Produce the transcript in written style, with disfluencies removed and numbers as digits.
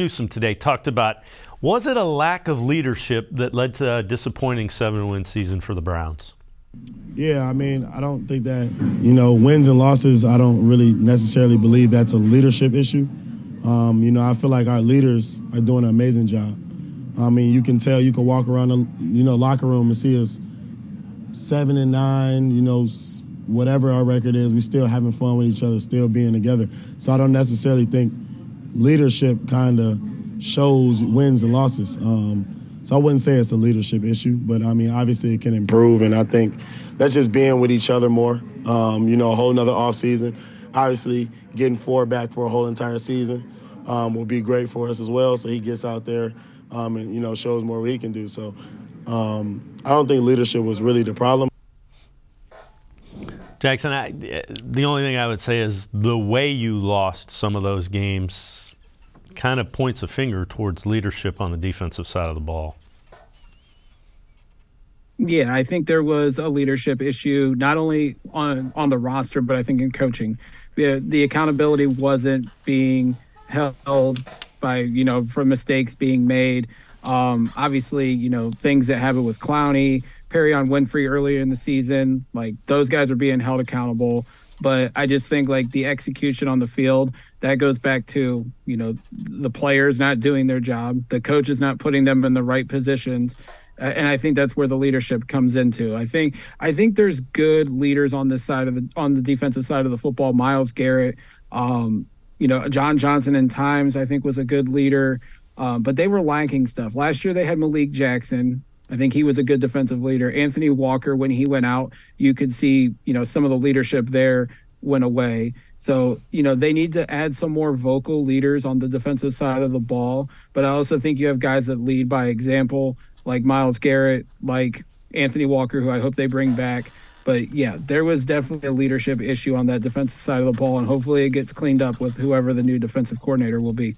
Newsome today talked about, was it a lack of leadership that led to a disappointing 7-win season for the Browns? Yeah, I mean, I don't think that, wins and losses, I don't really necessarily believe that's a leadership issue. I feel like our leaders are doing an amazing job. I mean, you can tell, you can walk around the, locker room and see us 7-9, whatever our record is, we still having fun with each other, still being together. So I don't necessarily think leadership kind of shows wins and losses. So I wouldn't say it's a leadership issue, but I mean, obviously it can improve, and I think that's just being with each other more. A whole nother off season. Obviously, getting Ford back for a whole entire season will be great for us as well. So he gets out there and shows more what he can do. So I don't think leadership was really the problem. Jackson, the only thing I would say is the way you lost some of those games kind of points a finger towards leadership on the defensive side of the ball. Yeah, I think there was a leadership issue, not only on the roster, but I think in coaching. The accountability wasn't being held by, for mistakes being made. Obviously, things that happened with Clowney, Perrion Winfrey earlier in the season, like those guys are being held accountable. But I just think like the execution on the field, that goes back to, the players not doing their job, the coaches not putting them in the right positions. And I think that's where the leadership comes into. I think there's good leaders on this side on the defensive side of the football. Myles Garrett, John Johnson in times I think was a good leader, but they were lacking stuff. Last year they had Malik Jackson. I think he was a good defensive leader. Anthony Walker, when he went out, you could see some of the leadership there went away. So they need to add some more vocal leaders on the defensive side of the ball. But I also think you have guys that lead by example, like Myles Garrett, like Anthony Walker, who I hope they bring back. But, yeah, there was definitely a leadership issue on that defensive side of the ball, and hopefully it gets cleaned up with whoever the new defensive coordinator will be.